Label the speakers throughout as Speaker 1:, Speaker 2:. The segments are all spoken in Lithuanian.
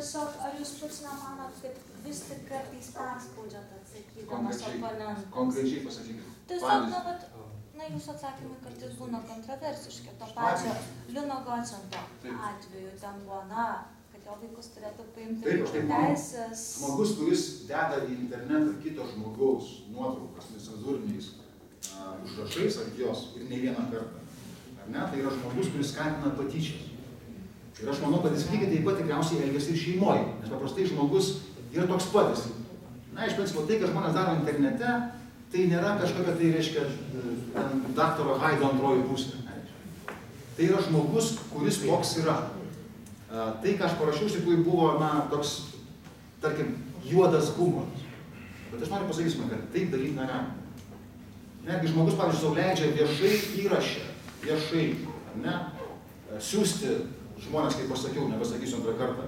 Speaker 1: tiesiog, ar jūs pats nemanot, kad vis tik kartais perspaudžiat atsakydamas oponentams?
Speaker 2: Konkrečiai pasakykite.
Speaker 1: Tiesiog, jūsų atsakymai kartais būna kontroversiški. To pačio Lino Gocento atveju ten buvo, kad jo vaikus turėtų paimti teisės.
Speaker 2: Žmogus, kuris deda į internetą kito žmogaus nuotraukas necenzūriniais užrašais ant jos ir ne vieną kartą. Ar ne? Tai yra žmogus, kuris skatina patyčias. Ir aš manau, kad jis lygiai taip pat tikriausiai elgiasi ir šeimoje. Nes paprastai žmogus yra toks pat. Iš principo, tai, ką žmonės daro internete, tai nėra kažkokia, tai reiškia, daktaro Haido antroji pusė. Tai yra žmogus, kuris toks yra. Tai, ką aš parašiau, iš tikrųjų buvo, toks, tarkim, juodas humoras. Bet aš noriu pasakysime, kad taip daryti negalima. Netgi žmogus, pavyzdžiui, sau leidžia viešai įrašę, viešai, siūsti žmonės, kaip aš sakiau, nepasakysiu antrą kartą,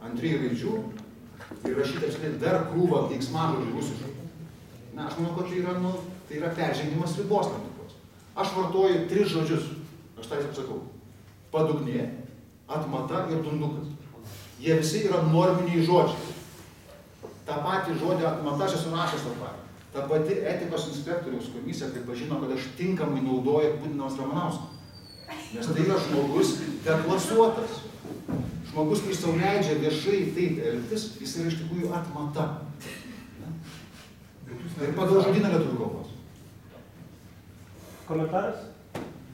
Speaker 2: ant 3 raidžių ir rašyti apskritai dar krūvą keiksmažodžių rusiškų. Aš manau, kad tai yra peržengimas ribos tam tikros. Aš vartoju 3 žodžius, aš tai apsakau. Padugnė, atmata ir dundukas. Jie visi yra norminiai žodžiai. Ta pati žodį atmata aš esu rašęs tą patį. Ta pati etikos inspektoriaus komisija pripažino, kad aš tinkamai naudoju Putinas Ramanauskas. Nes tai yra žmogus deklasuotas. Žmogus, kuris sau leidžia viešai taip elgtis, jis yra iš tikrųjų atmata. Ir pagal žodyną lietuvių kalbos.
Speaker 3: Komentaras?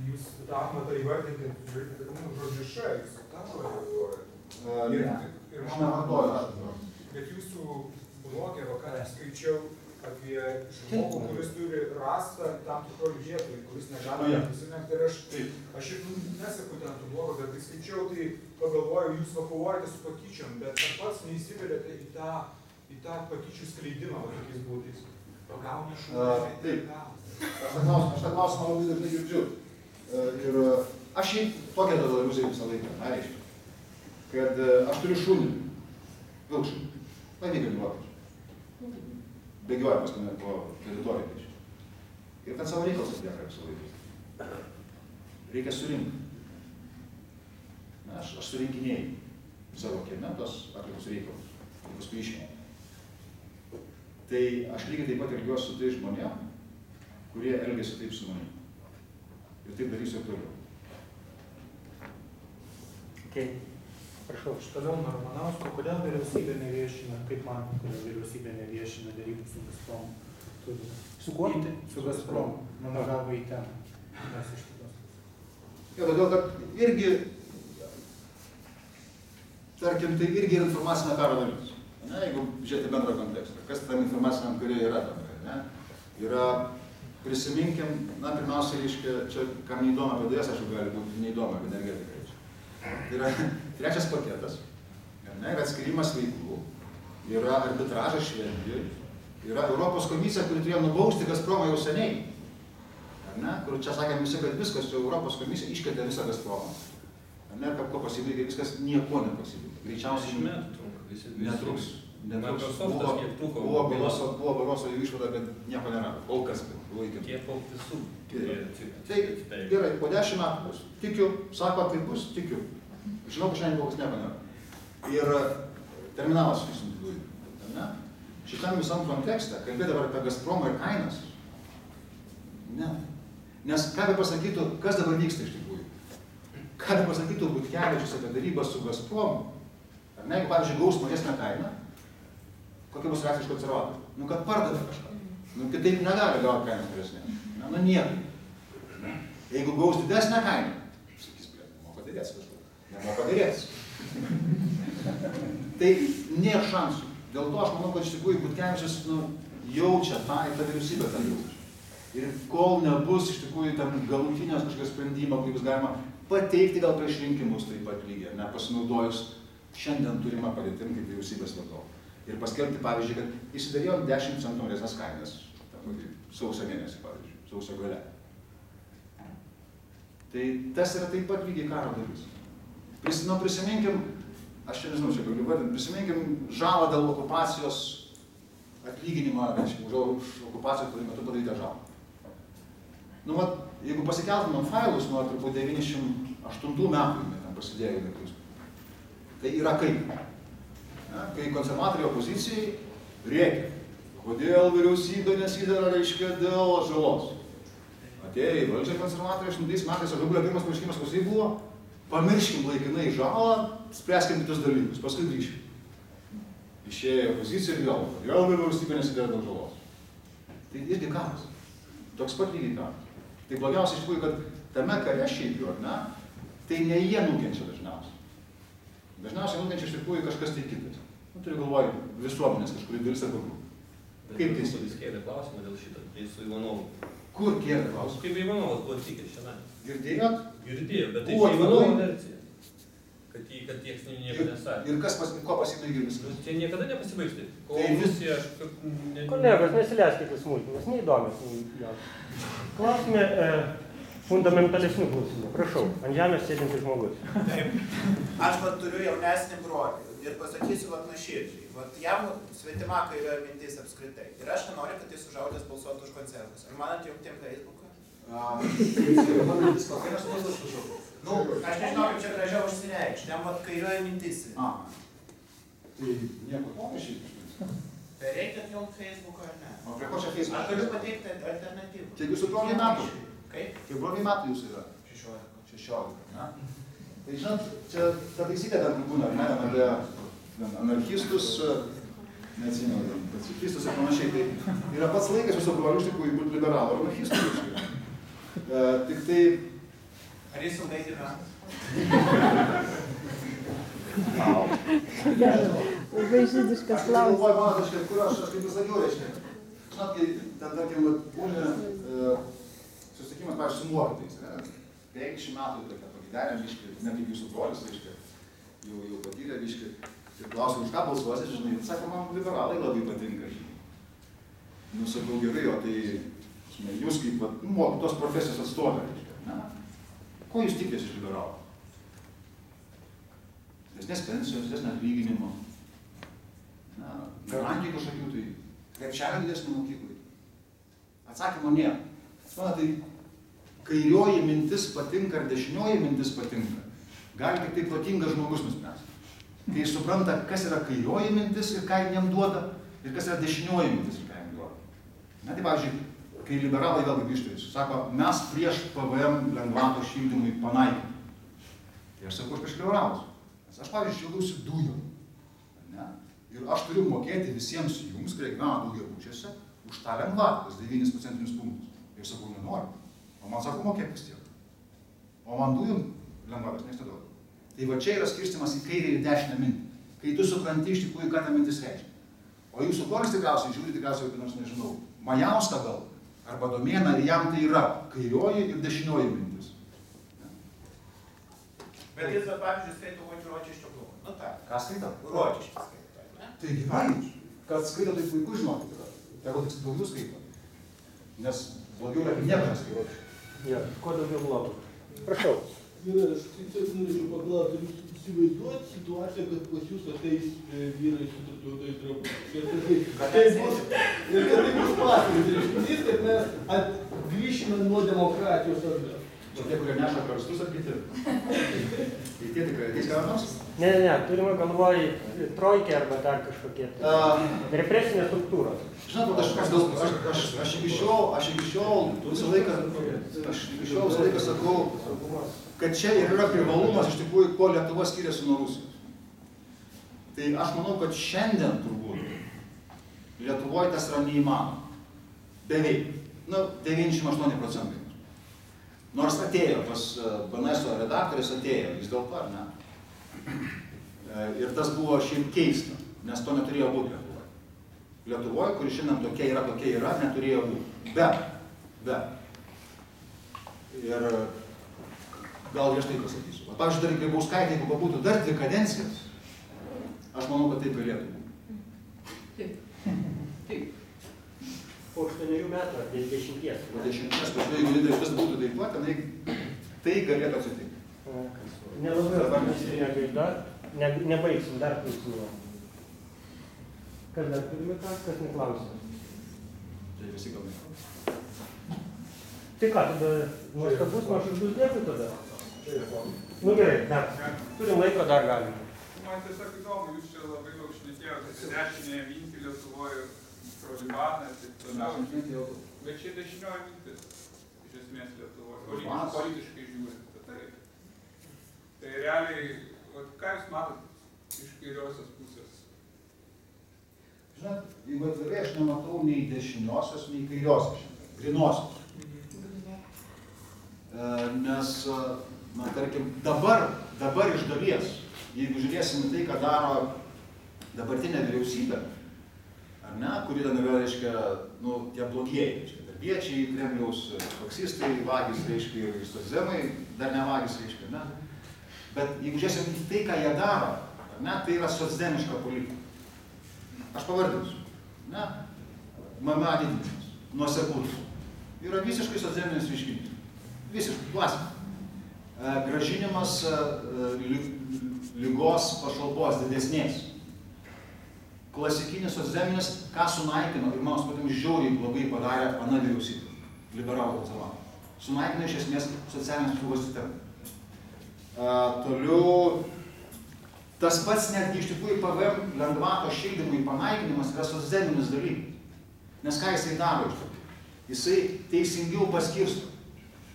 Speaker 4: Jūs tą atmatą įvardinkit žodžiu ša, jūs tą vartojate. Bet jūsų blogė vakar skaičiau apie žmogų, kuris turi rastą tam tikroj vietoj, kuris negali prisimenti. Ir aš ir nesaku ten tų blogo, bet kai skaičiau, tai pagalvoju, jūs kovojate su patyčiom, bet ar pats neįsivelėte į tą patyčių skleidimą tokiais būdais? Pagauni šunį.
Speaker 2: Taip. Aš tą klausimą labai dažnai girdžiu. Ir aš jį tokią tada iliuziją visą laiką, reiškia, kad aš turiu šunį, vilkšunį, pavyginį vokiečių. Bėgioja pas mane po teritoriją. Ir ten savo reikalus atlieka visą laiką. Reikia surinkti. Aš surinkinėjau savo kieme tos atlikus reikalus, ir paskui išėmėjau. Tai aš lygiai taip pat elgiuosi su tai žmonėm, kurie elgiasi taip su manim. Ir taip darysiu ir toliau.
Speaker 3: Prašau, toliau nuo Ramanausko, kodėl vyriausybė neviešina, kaip man, kodėl vyriausybė neviešina derybų su Gazprom? Su kuo? Su Gazprom. Mano galva į ten. Mes iš kitos.
Speaker 2: Todėl, kad irgi, tarkim, tai irgi yra informacinė karo dalis. Jeigu žiūrėti bendrą kontekstą, kas tam informaciniam kare yra bendra, yra, prisiminkim, pirmiausia, reiškia, čia kam neįdomu apie dujas, aišku, gali būti neįdomu apie energetiką. Tai yra 3 paketas, yra atskirimas veiklų, yra arbitražas Švedijoje, yra Europos komisija, kuri turėjo nubausti Gazpromą jau seniai, kur čia sakėm visi, kad viskas, čia Europos komisija iškėtė visą Gazpromą. Ir ko pasibaigė, viskas nieko nepasibaigė. Greičiausiai netruks. Buvo Baroso jų išvada, kad nieko nėra. Kol kas laikėm.
Speaker 5: Kiek kol visų.
Speaker 2: Tai gerai, po 10 metų tikiu, sako, kaip bus, tikiu. Žinau, kad šiandien kol kas nieko nėra. Ir terminalas sakysim dujų. Šitam visam kontekste, kalbėti dabar apie Gazpromą ir kainas. Ne. Nes ką be pasakytų, kas dabar vyksta iš tikrųjų? Ką be pasakytų Butkevičius apie darybą su Gazpromu? Ar ne, jeigu, pavyzdžiui, gaus mažesnę kainą, kokia bus reakcija iš konservatorių? Kad pardavė kažką. Kitaip negali gauti kainos mažesnės. Niekaip. Jeigu gaus didesnę kainą, sakys, moka dėrėtis kažkur. Nemoka dėrėtis. Tai nėra šansų. Dėl to aš manau, kad iš tikrųjų Butkevičius jaučia tą ir tą vyriausybę tą jaučia. Ir kol nebus iš tikrųjų tam galutinės kažkokios sprendimo, kaip bus galima pateikti gal prieš rinkimus taip pat lygiai, nepasinaudojus šiandien turimą padėtim kaip vyriausybės vadovą. Ir paskelbti, pavyzdžiui, kad įsidarėjom 10 centų mažesnes kainas, sausio mėnesį, pavyzdžiui, sausio gale. Tai tas yra taip pat lygiai karo dalis. Prisiminkim, aš čia nežinau, čia galiu vardinti, prisiminkim žalą dėl okupacijos atlyginimą, už okupacijos metu padarytą žalą. Jeigu pasikeltumėm failus nuo turbūt 98 metų, ten prasidėjo, tai yra kaip. Kai konservatoriai opozicijai rėkia, kodėl vyriausybė nesidera, reiškia, dėl žalos. Atėjo į valdžią konservatoriai 8 metais, aš dabar pirmas pareiškimas, koks tai buvo, pamirškim laikinai žalą, spręskim kitus dalykus, paskui grįžkim. Išėjo opozicija ir vėl, kodėl vyriausybė nesidera dėl žalos. Tai irgi karas. Toks pat lygiai karas. Tai blogiausia iš tikrųjų, kad tame kare šiaip jau, ne, tai ne jie nukenčia dažniausiai. Dažniausiai nukenčia iš tikrųjų kažkas tai kitas. Turiu galvoj visuomenės kažkurį dalis arba grupų. Kaip tai?
Speaker 5: Jis kėlė klausimą dėl šito, tai su Ivanovu.
Speaker 2: Kur kėlė klausimą?
Speaker 5: Kaip Ivanovas buvo atvykęs šiandien.
Speaker 2: Girdėjot?
Speaker 5: Girdėjau, bet tai Ivanovo versija. Kad tieks nieko nesakė.
Speaker 2: Ir kas ko pasibaigė viskas?
Speaker 5: Tai niekada nepasibaigs taip. Rusija, aš...
Speaker 6: Kolegos, nesileiskite smulkmenas, neįdomios. Klausime fundamentalesnių klausimų. Prašau, ant žemės sėdintis žmogus.
Speaker 7: Taip. Aš turiu jaunesnį brolį ir pasakysiu nuoširdžiai. Jam svetima kairioji mintis apskritai. Ir aš nenoriu, kad jis užaugęs balsuotų už konservus. Ar man atjungtiem Facebooką? Aš nežinau, kaip čia gražiau užsireikšti. Jam kairioji mintis.
Speaker 2: Tai nieko panašiai.
Speaker 7: Tai reikia atjungti Facebooką ar ne?
Speaker 2: O prie ko čia Facebooką?
Speaker 7: Aš galiu pateikti alternatyvų.
Speaker 2: Tai jūsų broliai metų?
Speaker 7: Kaip?
Speaker 2: Kiek broliai metų jūsų yra? 16. Ne? Tai žinot, čia ta taisyklė dar būna, ar ne, apie anarchistus, neatsimenu, pacifistus ir panašiai. Tai yra pats laikas jūsų brolių iš tikrųjų būti liberalų ar anarchistų. Tik tai...
Speaker 7: Ar jis ilgai gyvena?
Speaker 8: Labai žydiškas klausimas.
Speaker 2: Aš galvoju, manotiškai, kur aš kaip pasakiau, reiškia. Žinot, kai ten, tarkim, būna susitikimas, pavyzdžiui, su mokytais. 50 metų tokia pagyvenę, reiškia, ne kaip jūsų brolis, reiškia, jau patyrė, reiškia. Ir klausiu, už ką balsuosi, žinai, sako, man liberalai labai patinka. Nu, sakau, gerai, o tai, žinai, jūs kaip, tos profesijos atstovė, reiškia, ne? Ko jūs tikės iš liberalų? Didesnės pensijos, didesnė atlyginimo. Garantijų kažkokių, tai krepšelio didesnį mokyklai. Atsakymo nėra. Tai kairioji mintis patinka ar dešinioji mintis patinka. Gali tik tai protingas žmogus nuspręsti. Kai supranta, kas yra kairioji mintis ir ką jam duoda, ir kas yra dešinioji mintis ir ką jam duoda. Tai pavyzdžiui, kai liberalai vėlgi grįžta, jis sako, mes prieš PVM lengvatos šildymui panaikinti. Tai aš sakau, aš prieš liberalus. Nes aš, pavyzdžiui, šildausi dujom. Ir aš turiu mokėti visiems jums, kurie gyvena daugiabučiuose, už tą lengvatą, tas 9 procentinius punktus. Ir sakau, nenoriu. O man sako, mokėk vis tiek. O man dujom lengvatas nestaduoda. Tai va čia yra skirstimas į kairę ir dešinę mintį. Kai tu supranti iš tikrųjų, ką ta mintis reiškia. O jūsų brolis tikriausiai žiūri, tikriausiai, kaip nors nežinau, Majauską gal, arba Domėną, ir jam tai yra kairioji ir dešinioji mintis.
Speaker 7: Bet jis, pavyzdžiui, skaito kokį Ročiščio klubą. Nu tą.
Speaker 2: Ką skaito?
Speaker 7: Ročiščio skaito, ne?
Speaker 2: Tai gyvenimas. Kad skaito, tai puiku žinokit yra. Tegu tik daugiau skaito. Nes blogiau yra nieko neskaito.
Speaker 6: Ja, kuo daugiau blogų. Prašau.
Speaker 9: Vyrai, aš tiesiog norėčiau paklausti, ar jūs įsivaizduojat situaciją, kad pas jūs ateis vyrai su tatuiruotais drabužiais. Ir kad tai bus paskutinis reiškinys, kad mes grįšime nuo demokratijos atgal.
Speaker 2: Čia tie, kurie neša karstus ar kiti? Tai tie tikrai ateis ką nors?
Speaker 6: Ne, turime galvoj trojkę arba dar kažkokie. Represinės struktūros.
Speaker 2: Žinot, aš iki šiol visą laiką sakau, kad čia ir yra privalumas iš tikrųjų, kuo Lietuva skiriasi nuo Rusijos. Tai aš manau, kad šiandien turbūt Lietuvoje tas yra neįmanoma. Beveik. 98%. Nors atėjo, pas BNS-o redaktorius atėjo, vis dėlto, ar ne? Ir tas buvo šiaip keista, nes to neturėjo būti Lietuvoje. Lietuvoje, kuri šiandien tokia yra, neturėjo būti. Bet. Ir gal aš taip pasakysiu. Pavyzdžiui, dar Grybauskaitė, jeigu būtų dar 2 kadencijas, aš manau, kad taip galėtų būti.
Speaker 6: Taip. Po 8 metų ar 10.
Speaker 2: Po 10, jeigu didelis būtų taip pat, tai galėtų atsitikti.
Speaker 6: Nelabai optimistinė gaida, nebaigsim dar klausimų. Kas dar turime ką, kas neklausė?
Speaker 2: Tai visi gal neklausė.
Speaker 6: Tai ką, tada nuostabus nuoširdus dėkui tada? Nu gerai, dar. Turim laiko, dar galime.
Speaker 10: man tiesiog įdomu, jūs čia labai daug šnekėjote apie dešinėje mintį Lietuvoje, Trolibaną ir taip toliau. Bet čia dešinioji mintis, iš esmės Lietuvoje, politiškai žiūrint. Tai realiai, ką jūs matot iš kairiosios pusės?
Speaker 2: Žinot, jeigu atvirai, aš nematau nei dešiniosios, nei kairiosios, grinosios. Nes, na, tarkim, dabar iš dalies, jeigu žiūrėsim tai, ką daro dabartinė vyriausybė, ar ne, kuri ten yra, reiškia, nu, tie blogieji, reiškia, darbiečiai, Kremliaus faksistai, vagis, reiškia, ir socdemai, dar ne vagis, reiškia, ne. Bet jeigu žiūrėsim tai, ką jie daro, ar ne, tai yra socdemiška politika. Aš pavardinsiu, ne, MMA didinimas, nuoseklus, yra visiškai socdeminis reiškinys. Visiškai, klasika. Grąžinimas lygos pašalpos didesnės. Klasikinis socdeminis, ką sunaikino, ir mano supratimu žiauriai blogai padarė ana vyriausybė, liberalų konservatorių. Sunaikino iš esmės socialinės apsaugos sistemą. Toliau, tas pats netgi iš tikrųjų PVM lengvato šildymui panaikinimas yra socdeminis dalykas. Nes ką jisai daro iš tikrųjų? Jisai teisingiau paskirsto.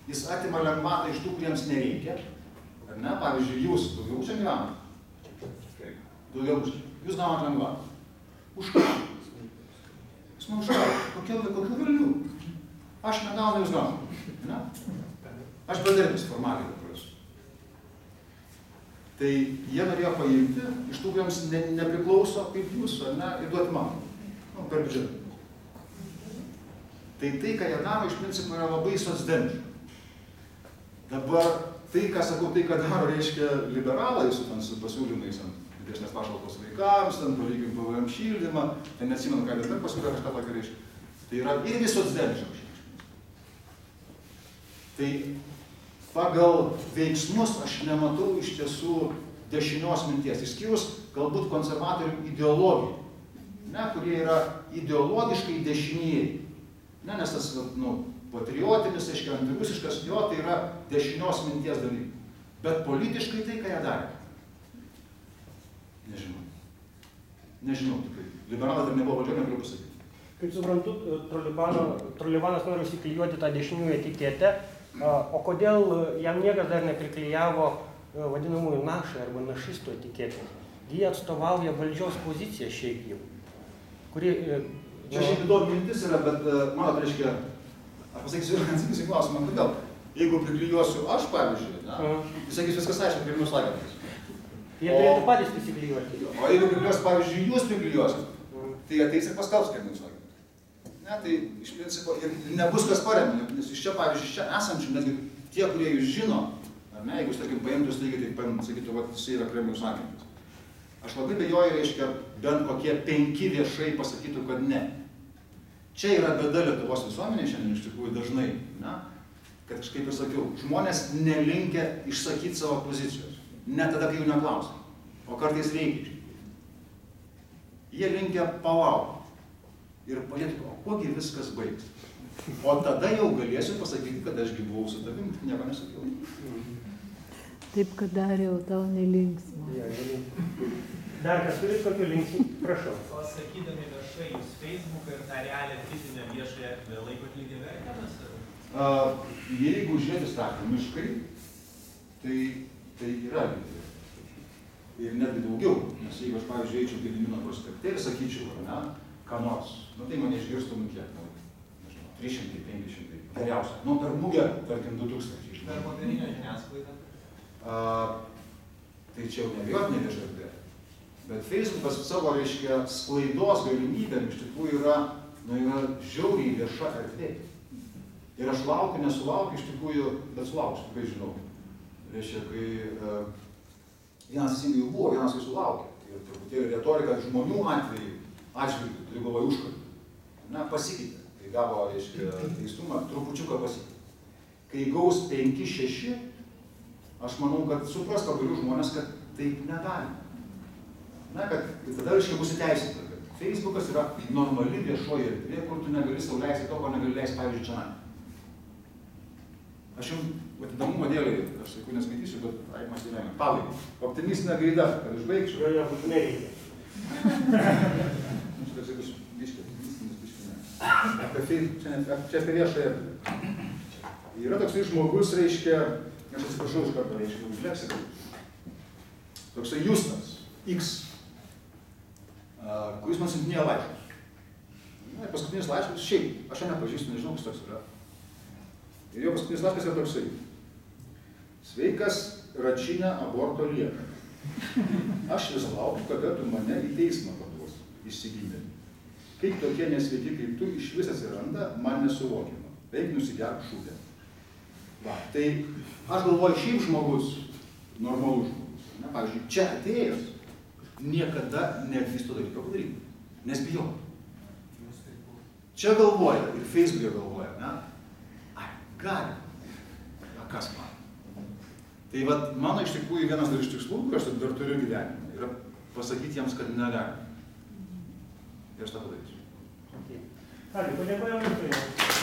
Speaker 2: Jis atima lengvatą iš tų, kuriems nereikia. Ar ne? Pavyzdžiui, jūs daugiau čia gyvenate. Daugiau čia. Jūs gaunat lengvatą. Už ką? Jūs man už ką? Kokių velnių? Aš negaunu, jūs gaunu. Ne? Aš bedarbis formaliai dabar esu. Tai jie norėjo paimti iš tų, kuriems nepriklauso kaip jūs, ar ne, ir duoti man. Nu, per biudžetą. Tai, ką jie daro, iš principo yra labai socdemiška. Dabar tai, ką sakau, tai, ką daro, reiškia, liberalai su pasiūlymais ant didesnės pašalpos vaikams, ant palyginti PVM šildymą, ten neatsimenu, ką dar pasiūlė, kažką tokį reiškia. Tai yra irgi socdemiška. Tai pagal veiksmus aš nematau iš tiesų dešinios minties, išskyrus galbūt konservatorių ideologiją, ne, kurie yra ideologiškai dešinieji. Ne, nes tas, nu, patriotinis, aiškiai, antirusiškas, jo, tai yra dešinios minties dalykai. Bet politiškai tai, ką jie darė? Nežinau. Nežinau, tikrai. Liberalai dar nebuvo valdžioje, negaliu pasakyti.
Speaker 6: Kaip suprantu, Trolibanas nori užsiklijuoti tą dešiniųjų etiketę, o kodėl jam niekas dar nepriklijavo vadinamųjų našai arba našistų etiketės? Jie atstovauja valdžios poziciją šiaip jau, kuri...
Speaker 2: Čia šiaip įdomi mintis yra, bet mano, reiškia, aš pasakysiu, atsakysiu klausimą, kodėl. Jeigu priklijuosiu aš, pavyzdžiui, jis sakys viskas aišku, Kremliaus agentas.
Speaker 6: Jie turėtų patys prisiklijuoti.
Speaker 2: O jeigu priklijuosiu, pavyzdžiui, jūs priklijuosit, tai ateis ir paskelbs Kremliaus agentas. Ne, tai iš principo ir nebus kas paremė, nes iš čia, pavyzdžiui, čia esančių, netgi tie, kurie jūs žino, ar ne, jeigu jūs, tarkim, paimtų staigiai, tai sakytų, va, jisai yra Kremliaus agentas. Aš labai bejoju, reiškia, bent kokie 5 viešai pasakytų, kad ne. Čia yra bėda Lietuvos visuomenė šiandien iš tikrųjų dažnai, ne? Kad kažkaip ir sakiau, žmonės nelinkia išsakyti savo pozicijos, ne tada, kai jų neklausia, o kartais reikia. Jie linkia palaukti ir palėti, o kuogi viskas baigs. O tada jau galėsiu pasakyti, kad aš buvau su tavim, nieko nesakiau.
Speaker 8: Taip, kad dariau, tau nelinksma.
Speaker 6: Dar kas turit kokių linksmų? Prašau.
Speaker 11: O sakydami viešai, jūs Facebooką ir tą realią fizinę viešąją laikot lygiavertėmis?
Speaker 2: Jeigu žiūrėti statimiškai, tai yra lygiavertė. Ir netgi daugiau, nes jeigu aš, pavyzdžiui, eičiau Gedimino prospekte ir sakyčiau, ne, ką nors, nu tai mane išgirstų, nu kiek, nežinau, 300, 500, geriausia. Nu, per mugę, tarkim, 2000.
Speaker 11: Per moderinę žiniasklaidą?
Speaker 2: Tai čia jau neabejotinė vieša erdvė. Bet Facebookas savo, reiškia, sklaidos galimybėm iš tikrųjų yra žiauriai vieša erdvė. Ir aš laukiu, nesulaukiu iš tikrųjų, bet sulauksiu, tikrai žinau. Reiškia, kai vienas teisingai jau buvo, vienas kai sulaukė. Ir truputėlį retorika žmonių atžvilgių, turiu galvoje užkartą. Na, pasikeitė. Kai gavo, reiškia, teistumą, trupučiuką pasikeitė. Kai gaus 5-6, aš manau, kad supras pagaliau žmonės, kad taip negali. Na, kad tada, reiškia, bus įteisinta, kad Facebookas yra normali viešoji erdvė, kur tu negali sau leisti to, ko negali leisti, pavyzdžiui, čia. Aš jums įdomumo dėlį, aš sakau, neskaitysiu, bet aimas gyvenime. Pabaigai. Optimistinė gaida, kad užbaigčiau.
Speaker 6: Jo, būtinai reikia.
Speaker 2: Šitas bus biškė, optimistinis biškė, ne. Čia apie viešąją. Yra toksai žmogus, reiškia, aš atsiprašau iš karto, reiškia, už leksiką. Toksai Justas, X, kuris man siuntinėjo laiškus. Na, paskutinis laiškas, šiaip, aš ją nepažįstu, nežinau, kas toks yra. Ir jo paskutinis laiškas yra toksai. Sveikas, Račinė aborto lieka. Aš vis laukiu, kada tu mane į teismą paduosi, išsigydė. Kaip tokie nesveiki kaip tu iš vis atsiranda, man nesuvokiama. Veik nusigerk šūdę. Va, tai aš galvoju, šiaip žmogus, normalus žmogus, ne, pavyzdžiui, čia atėjęs, niekada nedrįstų dalyko padaryti, nes bijo. Čia galvoja ir Facebook'e galvoja, ne? Ai, gali. A, kas man? Tai vat, mano iš tikrųjų vienas dar iš tikslų, kur aš dar turiu gyvenimą, yra pasakyti jiems, kad negali. Ir aš tą padarysiu.
Speaker 6: Ką, padėkojame.